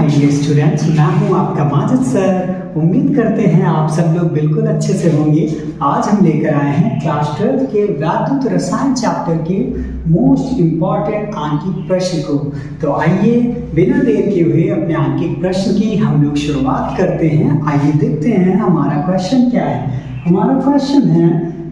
Dear students, मैं हूं आपका माजिद सर। उम्मीद करते हैं आप सब लोग बिल्कुल अच्छे से होंगे। आज हम लेकर आए हैं क्लास 12 के वैद्युत रसायन चैप्टर के मोस्ट इम्पॉर्टेंट आंकिक प्रश्न को। तो आइए बिना देर किए हुए अपने आंकिक प्रश्न की हम लोग शुरुआत करते हैं। आइए देखते हैं हमारा क्वेश्चन क्या है। हमारा क्वेश्चन है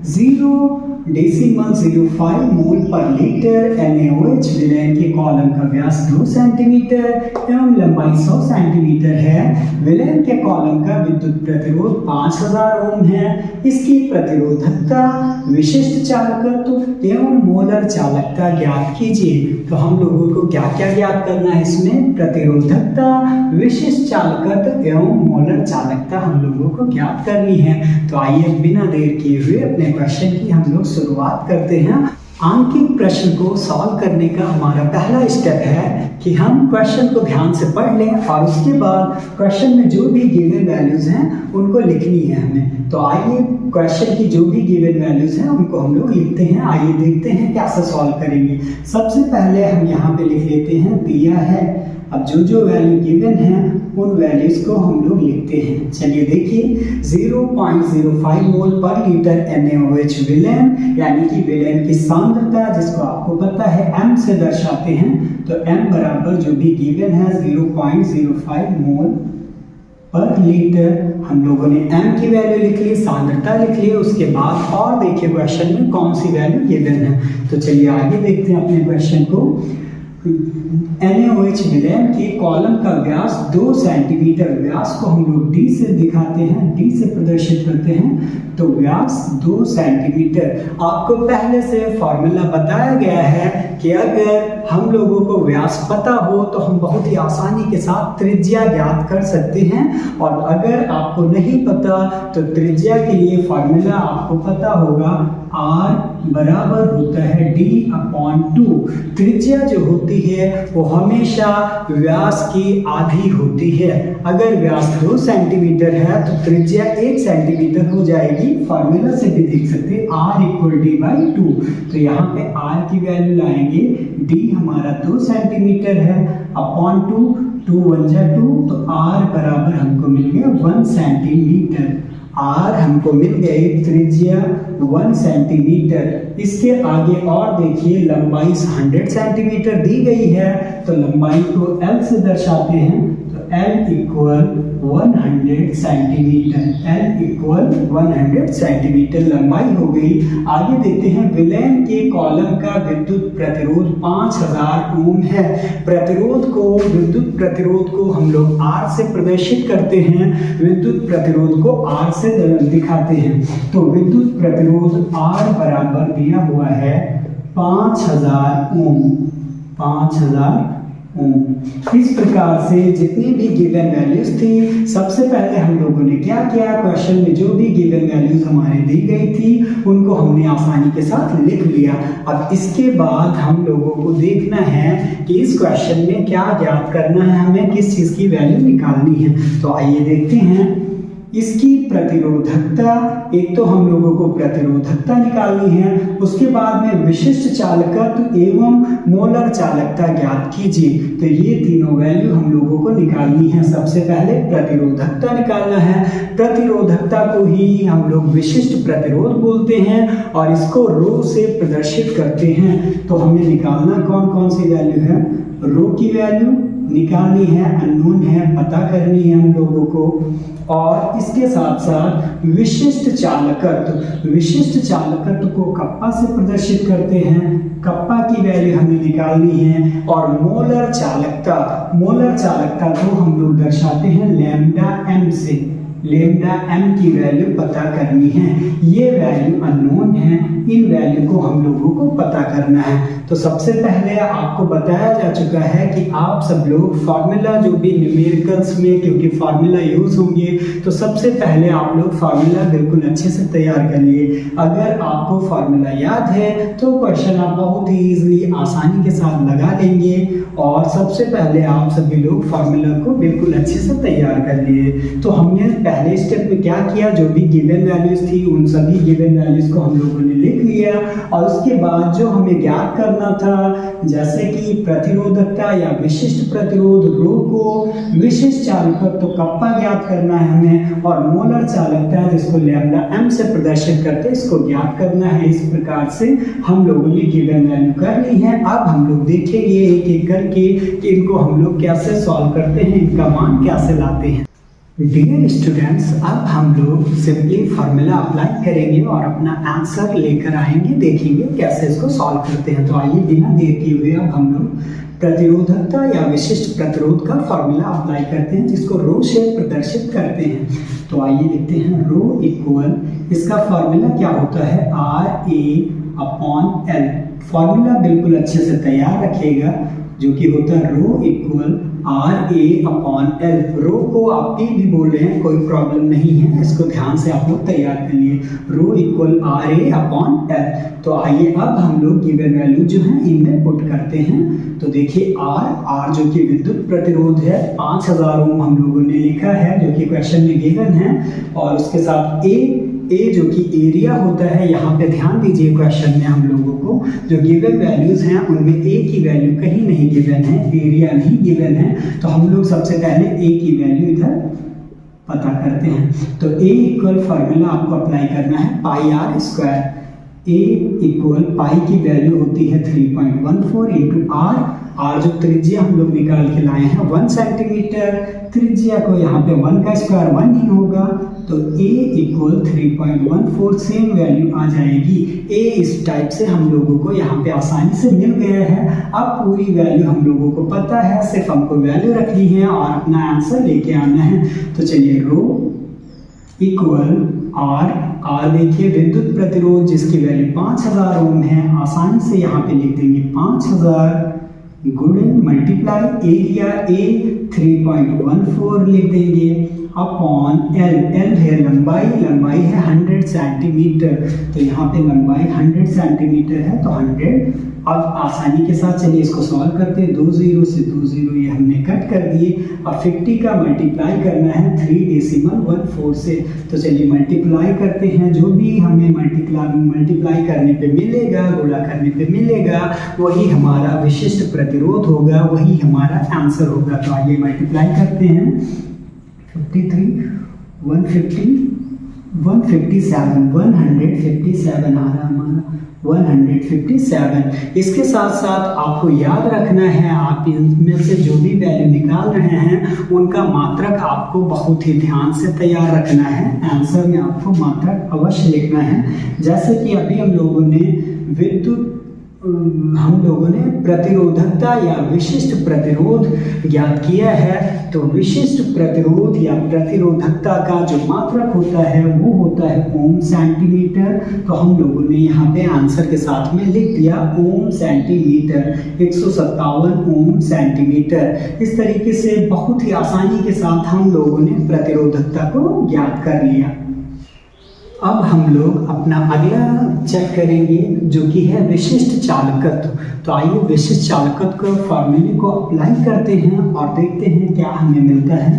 0.05 मोल पर लीटर NaOH विलयन के कॉलम का व्यास 2 सेंटीमीटर एवं लंबाई 100 सेंटीमीटर है। विलयन के कॉलम का विद्युत प्रतिरोध 5000 ओम है। इसकी प्रतिरोधकता, विशिष्ट चालकत्व एवं मोलर चालकता ज्ञात कीजिए। तो हम लोगों को क्या क्या ज्ञात करना है इसमें? प्रतिरोधकता, विशिष्ट चालकत्व एवं मोलर चालकता हम लोगों को ज्ञात करनी है। तो आइए बिना देर किए हुए अपने क्वेश्चन की हम लोग शुरुआत करते हैं। आंकिक प्रश्न को सॉल्व करने का हमारा पहला स्टेप है कि हम क्वेश्चन को ध्यान से पढ़ लें और उसके बाद क्वेश्चन में जो भी गिवन वैल्यूज हैं उनको लिखनी है हमें। तो आइए क्वेश्चन की जो भी गिवन वैल्यूज हैं उनको हम लोग लिखते हैं। आइए देखते हैं कैसे सॉल्व करेंगे। सबसे पहले हम यहाँ पे लिख लेते हैं दिया है। अब जो वैल्यू गिवन है उन वैल्यूज को हम लोग लिखते हैं। चलिए देखिए 0.05 मोल पर लीटर NaOH विलयन यानी कि विलयन की सांद्रता जिसको आपको पता है m से दर्शाते हैं। तो m बराबर जो भी गिवन है 0.05 मोल पर लीटर। हम लोगों ने m की वैल्यू लिख ली, सांद्रता लिख ली। उसके बाद और देखिए क्वेश्चन में कौन सी वैल्यू गिवन है। तो चलिए आगे देखते हैं अपने क्वेश्चन को। NaOH विलयन के कॉलम का व्यास 2 सेंटीमीटर। व्यास को हम लोग D से दिखाते हैं, D से प्रदर्शित करते हैं। तो व्यास 2 सेंटीमीटर। आपको पहले से फॉर्मूला बताया गया है कि अगर हम लोगों को व्यास पता हो तो हम बहुत ही आसानी के साथ त्रिज्या ज्ञात कर सकते हैं। और अगर आपको नहीं पता तो त्रिज्या के लिए फॉर्मूला आपको पता होगा, R बराबर होता है D/2। त्रिज्या जो होती है वो हमेशा व्यास की आधी होती है। अगर व्यास 2 सेंटीमीटर है तो त्रिज्या 1 सेंटीमीटर हो जाएगी। फॉर्मूला से भी देख सकते हैं R = D/2। तो यहाँ पे R की वैल्यू लाएंगे, D हमारा 2 सेंटीमीटर है अपॉन 2 1 जा 2। तो R बराबर हमको मिल गया 1 सेंटीमीटर। R हमको मिल गई त्रिज्या 1 सेंटीमीटर। इसके आगे और देखिए लंबाई 100 सेंटीमीटर दी गई है। तो लंबाई को L से दर्शाते हैं। तो L = 100 सेंटीमीटर। L = 100 सेंटीमीटर लंबाई हो गई। आगे देखते हैं विलयन के कॉलम का विद्युत प्रतिरोध 5000 ओम है। प्रतिरोध को, विद्युत प्रतिरोध को हम लोग R से प्रदर्शित करते हैं, विद्युत प्रतिरोध को R से दिखाते हैं। तो विद्युत प्रतिरोध R बराबर दिया हुआ है 5000 ओम। 5000 ओम। इस प्रकार से जितनी भी गिवन वैल्यूज थी, सबसे पहले हम लोगों ने क्या किया, क्वेश्चन में जो भी गिवन वैल्यूज हमारे दी गई थी उनको हमने आसानी के साथ लिख लिया। अब इसके बाद हम लोगों को देखना है कि इस क्वेश्चन में क्या ज्ञात करना है, हमें किस चीज की वैल्यू निकालनी है। तो आइए देखते हैं इसकी प्रतिरोधकता। एक तो हम लोगों को प्रतिरोधकता निकालनी है, उसके बाद में विशिष्ट चालकत्व एवं मोलर चालकता ज्ञात कीजिए। तो ये तीनों वैल्यू हम लोगों को निकालनी है। सबसे पहले प्रतिरोधकता निकालना है। प्रतिरोधकता को ही हम लोग विशिष्ट प्रतिरोध बोलते हैं और इसको रो से प्रदर्शित करते हैं। तो हमें निकालना कौन कौन सी वैल्यू है? रो की वैल्यू निकालनी है, अननोन है, पता करनी है हम लोगों को। और इसके साथ साथ विशिष्ट चालकत्व, विशिष्ट चालकत्व को कप्पा से प्रदर्शित करते हैं। कप्पा की वैल्यू हमें निकालनी है। और मोलर चालकता, मोलर चालकता को हम लोग दर्शाते हैं λm से। λm की वैल्यू पता करनी है। ये वैल्यू अननोन है, इन वैल्यू को हम लोगों को पता करना है। तो सबसे पहले आपको बताया जा चुका है कि आप सब लोग फार्मूला जो भी न्यूमेरिकल्स में, क्योंकि फार्मूला यूज होंगे, तो सबसे पहले आप लोग फार्मूला बिल्कुल अच्छे से तैयार कर लिए। अगर आपको फार्मूला याद है तो क्वेश्चन आप बहुत ही इजीली, आसानी के साथ लगा लेंगे। और सबसे पहले आप सभी लोग फार्मूला को बिल्कुल अच्छे से तैयार कर लिए। तो हमने पहले स्टेप में क्या किया, जो भी गिवन वैल्यूज थी उन सभी गिवन वैल्यूज को हम लोगों ने लिख लिया। और उसके बाद जो हमें ज्ञात करना था, जैसे कि प्रतिरोधकता या विशिष्ट प्रतिरोध रो को विशिष्ट चालकत्व तो कप्पा ज्ञात करना है हमें, और मोलर चालकता जिसको लैम्डा m से प्रदर्शित करते हैं इसको ज्ञात करना है। इस प्रकार से हम लोगों ने गिवन वैल्यू कर ली है। अब हम लोग देखेंगे एक एक करके कि इनको हम लोग कैसे सॉल्व करते हैं, इनका मान कैसे लाते हैं। डियर स्टूडेंट्स, अब हम लोग सिंपली फार्मूला अप्लाई करेंगे और अपना आंसर लेकर आएंगे, देखेंगे कैसे इसको सॉल्व करते हैं। तो आइए बिना देर किए हुए अब हम लोग प्रतिरोधकता या विशिष्ट प्रतिरोध का फार्मूला अप्लाई करते हैं, जिसको रो से प्रदर्शित करते हैं। तो आइए लिखते हैं रो इक्वल, इसका फार्मूला क्या होता है, RA/L। फार्मूला बिल्कुल अच्छे से तैयार रखिएगा, जो कि होता है रो इक्वल RA/L। रो को आप भी बोल रहे हैं, कोई प्रॉब्लम नहीं है, इसको ध्यान से आप लोग तैयार कर लिए। Rho equal RA/L। तो आइए अब हम लोग गिवन वैल्यू जो है इनमें पुट करते हैं। तो देखिए R जो कि विद्युत प्रतिरोध है 5000 ओम हम लोगों ने लिखा है, जो कि क्वेश्चन में गिवन है, और उसके साथ A जो कि एरिया होता है। यहाँ पे ध्यान दीजिए, क्वेश्चन में हम लोगों को जो गिवन वैल्यूज हैं उनमें A की वैल्यू कहीं नहीं गिवन है, एरिया नहीं गिवन है। तो हम लोग सबसे पहले A की वैल्यू इधर पता करते हैं। तो A इक्वल फार्मूला आपको अप्लाई करना है πr²। A इक्वल पाई की वैल्यू होती है 3.14 इंटू R जो त्रिज्या हम लोग निकाल के लाए हैं 1 सेंटीमीटर, त्रिज्या को यहाँ पे 1 का स्क्वायर 1 ही होगा। तो A इक्वल 3.14 सेम वैल्यू आ जाएगी। A इस टाइप से हम लोगों को यहाँ पे आसानी से मिल गया है। अब पूरी वैल्यू हम लोगों को पता है, सिर्फ हमको वैल्यू रखनी है और अपना आंसर लेके आना है। तो चलिए रो इक्वल R देखिए विद्युत प्रतिरोध जिसकी वैल्यू 5000 ओम है, आसानी से यहाँ पे लिख देंगे 5000 गुणे मल्टीप्लाई एरिया A 3.14 लिख देंगे अपॉन L है लंबाई है 100 सेंटीमीटर। तो यहाँ पे लंबाई 100 सेंटीमीटर है, तो 100। अब आसानी के साथ चलिए इसको सॉल्व करते हैं। 2 0 से 2 0 ये हमने कट कर दिए। अब 50 का मल्टीप्लाई करना है 3.14 से। तो चलिए मल्टीप्लाई करते हैं, जो भी हमें मल्टीप्लाई करने पे मिलेगा, गुणा करने पे मिलेगा, वही हमारा विशिष्ट प्रतिरोध होगा, वही हमारा आंसर होगा। तो आइए मल्टीप्लाई करते हैं। 53 150 157 157 आ रहा हमारा 157। इसके साथ साथ आपको याद रखना है, आप इनमें से जो भी वैल्यू निकाल रहे हैं उनका मात्रक आपको बहुत ही ध्यान से तैयार रखना है। आंसर में आपको मात्रक अवश्य लिखना है। जैसे कि अभी हम लोगों ने प्रतिरोधकता या विशिष्ट प्रतिरोध ज्ञात किया है। तो विशिष्ट प्रतिरोध या प्रतिरोधकता का जो मात्रक होता है वो होता है ओम सेंटीमीटर। तो हम लोगों ने यहाँ पे आंसर के साथ में लिख दिया ओम सेंटीमीटर, 157 ओम सेंटीमीटर। इस तरीके से बहुत ही आसानी के साथ हम लोगों ने प्रतिरोधकता को ज्ञात कर लिया। अब हम लोग अपना अगला चेक करेंगे, जो कि है विशिष्ट चालकत्व। तो आइए विशिष्ट चालकत्व के फार्मूले को अप्लाई करते हैं और देखते हैं क्या हमें मिलता है।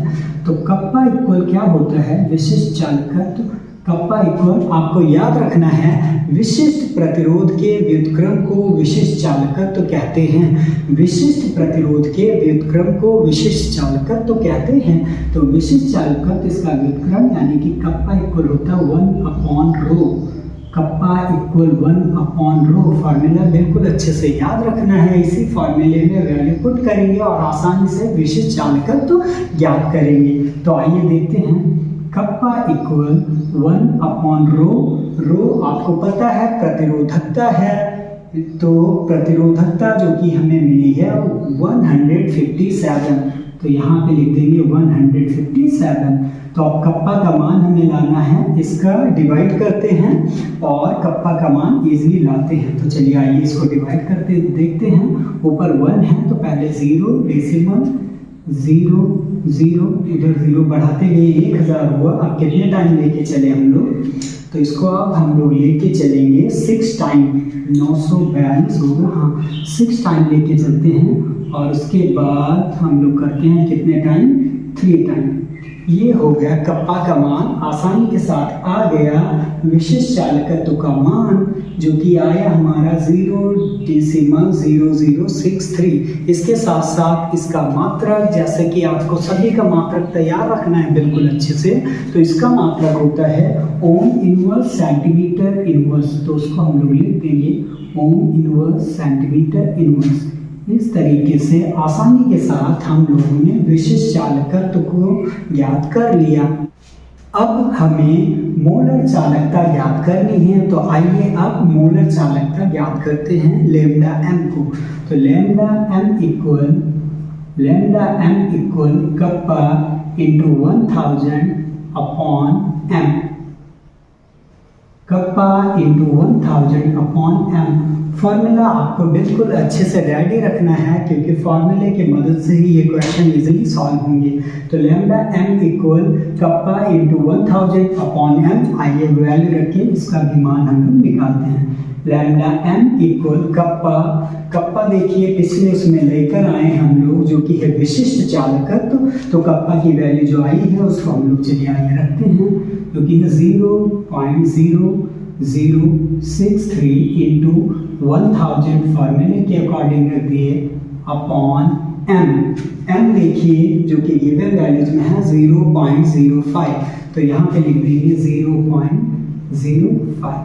तो कप्पा इक्वल क्या होता है, विशिष्ट चालकत्व। कप्पा इक्वल आपको याद रखना है, विशिष्ट प्रतिरोध के व्युत्क्रम को विशिष्ट चालकत्व कहते हैं। विशिष्ट प्रतिरोध के व्युत्क्रम को विशिष्ट चालकत्व कहते हैं। तो विशिष्ट चालकत्व इसका व्युत्क्रम यानी कि कप्पा इक्वल होता है 1/ρ। Kappa equal 1/ρ। फार्मूला बिल्कुल अच्छे से याद रखना है। इसी फार्मूले में वैल्यू पुट करेंगे और आसानी से विशिष्ट चालकत्व ज्ञात करेंगे। तो आइए देखते हैं। Kappa equal 1/ρ। रो आपको पता है प्रतिरोधकता है, तो प्रतिरोधकता जो कि हमें मिली है 157। तो यहाँ पे लिख देंगे 157। तो अब कप्पा का मान हमें लाना है, इसका डिवाइड करते हैं और कप्पा का मान इजीली लाते हैं। तो चलिए आइए इसको डिवाइड करते देखते हैं। ऊपर 1 है तो पहले 0 डेसिमल 0 0 इधर 0 बढ़ाते गए 1000 हुआ। अब कितने टाइम लेके चले हम लोग, तो इसको अब हम लोग लेके चलेंगे 6 टाइम, 942 होगा। हाँ 6 टाइम लेके चलते हैं और उसके बाद हम लोग करते हैं कितने टाइम, 3 टाइम। ये हो गया कप्पा का मान, आसानी के साथ आ गया विशिष्ट चालकत्व का मान जो कि आया हमारा 0.0063। इसके साथ साथ इसका मात्रक, जैसे कि आपको सभी का मात्रक तैयार रखना है बिल्कुल अच्छे से, तो इसका मात्रक होता है ओम इनवर्स सेंटीमीटर इनवर्स। तो उसको हम लोग लिख देंगे ओम इनवर्स सेंटीमीटर इनवर्स। इस तरीके से आसानी के साथ हम लोगों ने विशिष्ट चालकत्व को ज्ञात कर लिया। अब हमें मोलर चालकता ज्ञात करनी है, तो आइए अब मोलर चालकता ज्ञात करते हैं लैम्डा एम को। तो lambda M equal kappa into 1000 upon M, kappa into 1000 upon M. Formula आपको बिल्कुल अच्छे से रेडी रखना है, क्योंकि फॉर्मूले की मदद से ही ये क्वेश्चन इजीली सॉल्व होंगे। तो lambda M equal kappa into 1000 upon M. आइए वैल्यू रखिए, इसका भी मान हम लोग निकालते हैं। लैम्डा एम इक्वल कप्पा देखिए पिछले उसमें लेकर आए हम लोग जो कि है विशिष्ट चालकत्व। तो कप्पा की वैल्यू जो आई है उसको हम लोग चलिए आइए रखते हैं, जो कि है 0.0063 इंटू 1000 फॉर्मूले के अकॉर्डिंग रख दिए अपॉन एम देखिए जो कि गिवन वैल्यूज में है 0.05, तो यहाँ पे लिख देंगे 0.05।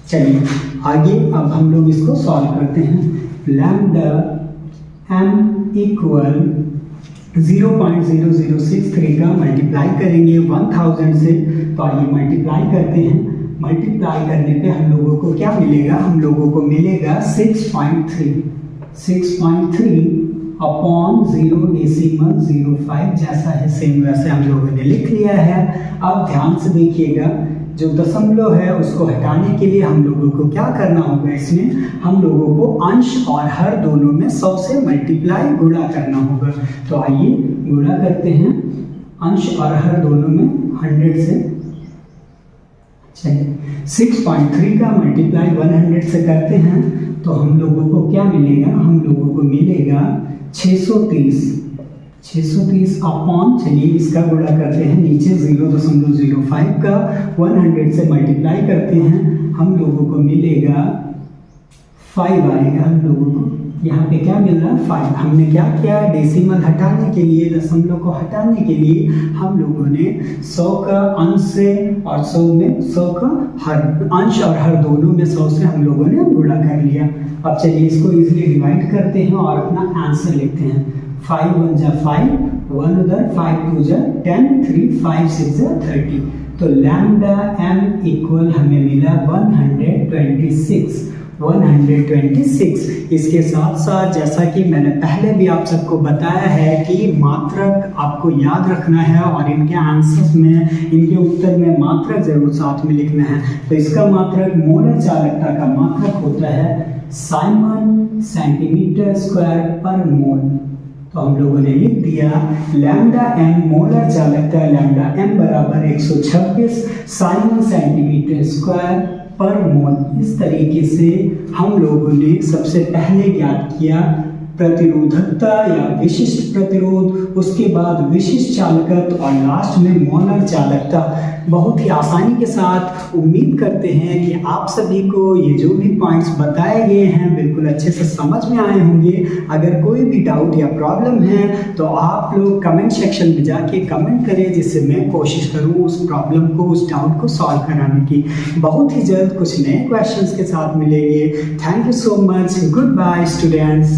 चलिए आगे अब हम लोग इसको सॉल्व करते हैं। लैम्डा एम इक्वल 0.0063 का मल्टीप्लाई करेंगे 1000 से, तो आइए मल्टीप्लाई करते हैं। मल्टीप्लाई करने पे हम लोगों को क्या मिलेगा, हम लोगों को मिलेगा 6.3 अपॉन 0.05, जैसा है सेम वैसे हम लोगों ने लिख लिया है। अब ध्यान से देखिएगा, जो दशमलव है उसको हटाने के लिए हम लोगों को क्या करना होगा, इसमें हम लोगों को अंश और हर दोनों में 100 से मल्टीप्लाई गुणा करना होगा। तो आइए गुणा करते हैं अंश और हर दोनों में 100 से। चलिए 6.3 का मल्टीप्लाई 100 से करते हैं, तो हम लोगों को क्या मिलेगा, हम लोगों को मिलेगा 630 अपॉन, चलिए इसका गुणा करते हैं नीचे 0.05 का 100 से मल्टीप्लाई करते हैं, हम लोगों को मिलेगा 5 आएगा। हम लोगों को यहाँ पे क्या मिल रहा है 5। हमने क्या किया, डेसिमल हटाने के लिए, दशमलव को हटाने के लिए हम लोगों ने 100 का अंश से और 100 का हर अंश और हर दोनों में 100 से हम लोगों ने गुणा कर लिया। अब चलिए इसको इजीली डिवाइड करते हैं और अपना आंसर लिखते हैं। 5 1 जा 5, 1 उधर, 5 2 जा 10, 3 5 6 जा 30। तो लैम्डा एम इक्वल हमें मिला 126। इसके साथ साथ जैसा कि मैंने पहले भी आप सबको बताया है कि मात्रक आपको याद रखना है और इनके आंसर्स में, इनके उत्तर में मात्रक जरूर साथ में लिखना है। तो इसका मात्रक मोलर चालकता का मात्रक होता है साइमन सेंटीमीटर स्क्वायर पर मोल। तो हम लोगों ने लिख दिया लैम्डा एम मोलर चालकता, लैम्डा एम बराबर 126 साइमन सेंटीमीटर स्क्वायर पर मोल। इस तरीके से हम लोगों ने सबसे पहले ज्ञात किया प्रतिरोधकता या विशिष्ट प्रतिरोध, उसके बाद विशिष्ट चालकत्व और लास्ट में मोलर चालकता। बहुत ही आसानी के साथ उम्मीद करते हैं कि आप सभी को ये जो भी पॉइंट्स बताए गए हैं बिल्कुल अच्छे से समझ में आए होंगे। अगर कोई भी डाउट या प्रॉब्लम है तो आप लोग कमेंट सेक्शन में जाके कमेंट करें, जिससे मैं कोशिश करूँ उस प्रॉब्लम को, उस डाउट को सॉल्व कराने की। बहुत ही जल्द कुछ नए क्वेश्चंस के साथ मिलेंगे। Thank you so much. Goodbye students.